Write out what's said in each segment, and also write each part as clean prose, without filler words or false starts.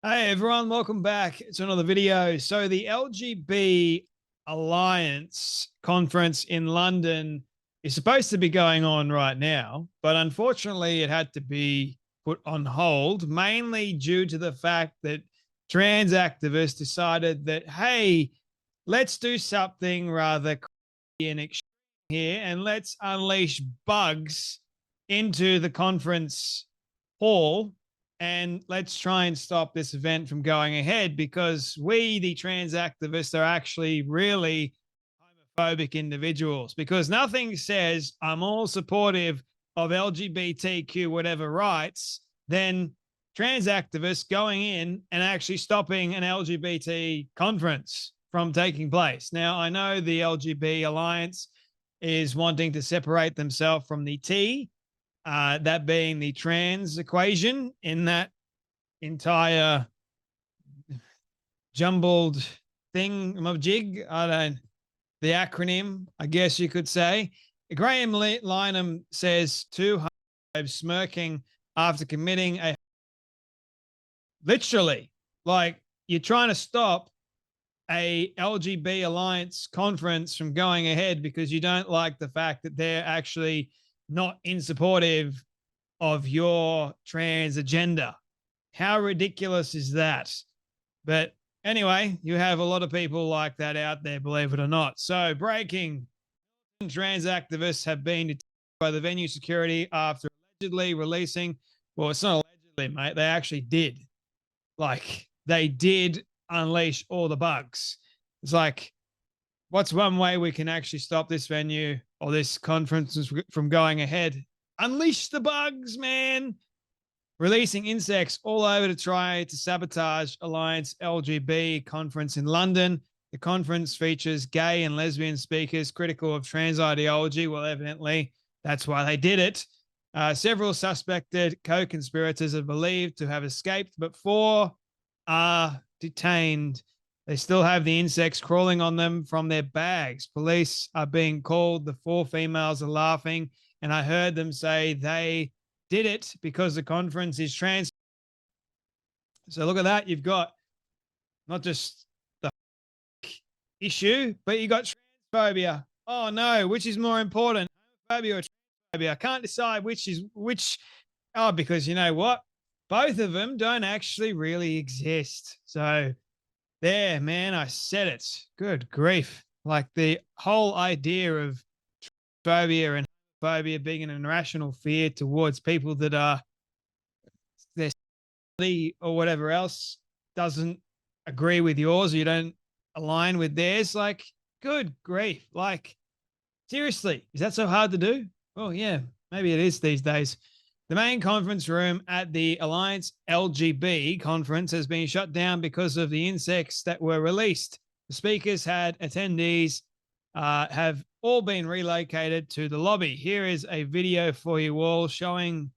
Hey everyone, welcome back to another video. So the LGB Alliance conference in London is supposed to be going on right now, but unfortunately it had to be put on hold, mainly due to the fact that trans activists decided that, hey, let's do something rather crazy and extreme here and let's unleash bugs into the conference hall and let's try and stop this event from going ahead because we, the trans activists, are actually really homophobic individuals. Because nothing says I'm all supportive of LGBTQ whatever rights than trans activists going in and actually stopping an LGBT conference from taking place. Now, I know the LGB Alliance is wanting to separate themselves from the T, that being the trans equation in that entire jumbled thing of jig. I don't, the acronym, I guess you could say. Graham Lynham says two smirking after committing a literally like you're trying to stop a LGB Alliance conference from going ahead because you don't like the fact that they're actually not in supportive of your trans agenda. How ridiculous is that? But anyway, you have a lot of people like that out there, believe it or not. So breaking, trans activists have been detained by the venue security after allegedly releasing, well, it's not allegedly, mate, they actually did. Like, they did unleash all the bugs. It's like, what's one way we can actually stop this venue or this conference from going ahead? Unleash the bugs, man. Releasing insects all over to try to sabotage Alliance LGB conference in London. The conference features gay and lesbian speakers critical of trans ideology. Well, evidently, that's why they did it. Several suspected co-conspirators are believed to have escaped, but 4 are detained. They still have the insects crawling on them from their bags. Police are being called. The 4 females are laughing, and I heard them say they did it because the conference is trans. So look at that. You've got not just the issue, but you got transphobia. Oh no, which is more important, homophobia or transphobia? I can't decide which is which. Oh, because you know what? Both of them don't actually really exist. So there, man, I said it. Good grief. Like the whole idea of phobia and phobia being an irrational fear towards people that are their sexuality or whatever else doesn't agree with yours or you don't align with theirs. Like, good grief. Like, seriously, is that so hard to do? Oh, yeah, maybe it is these days. The main conference room at the Alliance LGB conference has been shut down because of the insects that were released. The speakers had attendees have all been relocated to the lobby. Here is a video for you all showing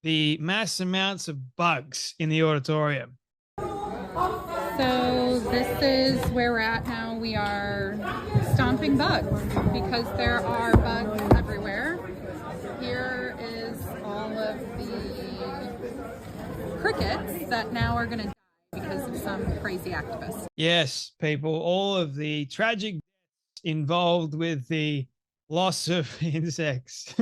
the mass amounts of bugs in the auditorium. So this is where we're at now. We are stomping bugs because there are bugs everywhere. Here is all of the crickets that now are going to die because of some crazy activists. Yes, people, all of the tragic deaths involved with the loss of insects.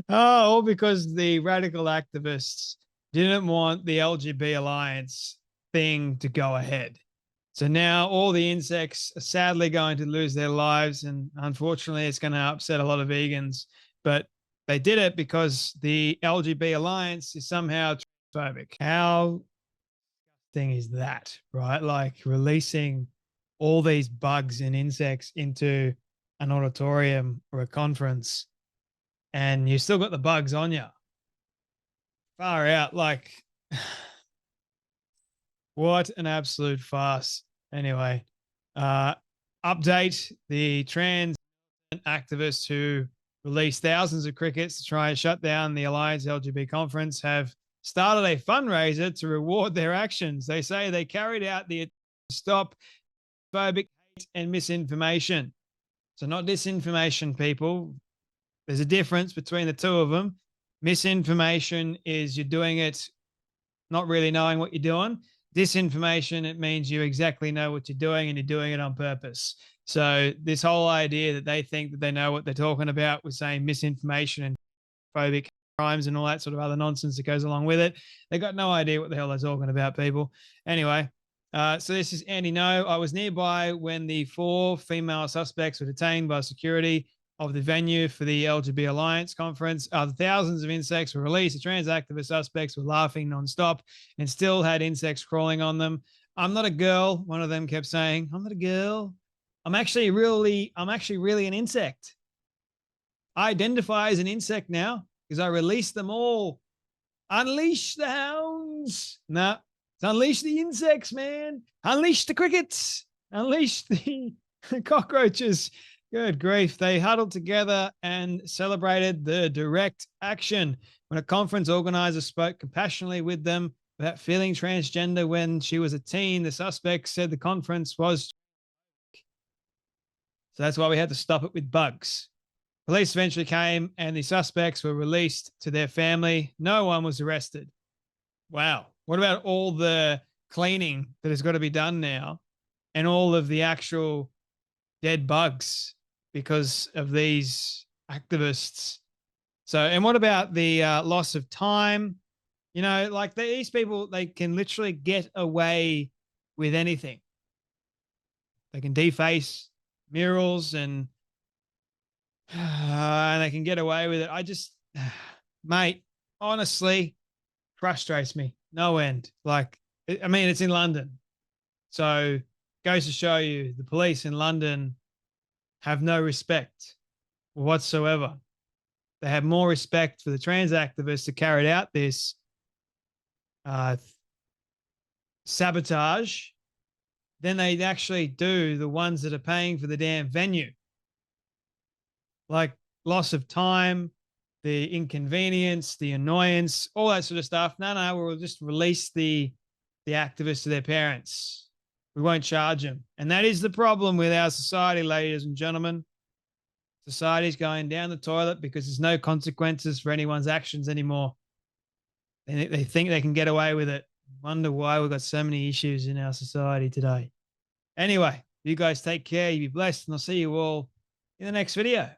Oh, all because the radical activists didn't want the LGB Alliance thing to go ahead. So now all the insects are sadly going to lose their lives, and unfortunately, it's going to upset a lot of vegans. But they did it because the LGB Alliance is somehow transphobic. How disgusting is that, right? Like releasing all these bugs and insects into an auditorium or a conference, and you still got the bugs on you. Far out. Like, what an absolute farce. Anyway, update: the trans activists who released thousands of crickets to try and shut down the Alliance LGB conference have started a fundraiser to reward their actions. They say they carried out the stop phobic hate and misinformation. So not disinformation, people. There's a difference between the two of them. Misinformation is you're doing it not really knowing what you're doing. Disinformation, it means you exactly know what you're doing and you're doing it on purpose. So this whole idea that they think that they know what they're talking about with saying misinformation and phobic crimes and all that sort of other nonsense that goes along with it, they got no idea what the hell they're talking about, people. Anyway, so this is Andy No. I was nearby when the 4 female suspects were detained by security of the venue for the LGB Alliance conference. The thousands of insects were released. The trans activist suspects were laughing nonstop and still had insects crawling on them. I'm not a girl, one of them kept saying. I'm not a girl. I'm actually really an insect. I identify as an insect now because I release them all. Unleash the hounds. No, it's unleash the insects, man. Unleash the crickets. Unleash the cockroaches. Good grief. They huddled together and celebrated the direct action. When a conference organizer spoke compassionately with them about feeling transgender when she was a teen, the suspect said the conference was. So that's why we had to stop it with bugs. Police eventually came and the suspects were released to their family. No one was arrested. Wow. What about all the cleaning that has got to be done now and all of the actual dead bugs because of these activists? So, and what about the loss of time? You know, like these people, they can literally get away with anything. They can deface murals and they can get away with it. I just, mate, honestly, frustrates me. No end. Like, I mean, it's in London. So goes to show you the police in London have no respect whatsoever. They have more respect for the trans activists who carried out this sabotage than they actually do the ones that are paying for the damn venue. Like loss of time, the inconvenience, the annoyance, all that sort of stuff. No, we'll just release the activists to their parents. We won't charge them. And that is the problem with our society, ladies and gentlemen. Society's going down the toilet because there's no consequences for anyone's actions anymore. They think they can get away with it. Wonder why we've got so many issues in our society today. Anyway, you guys take care. You be blessed, and I'll see you all in the next video.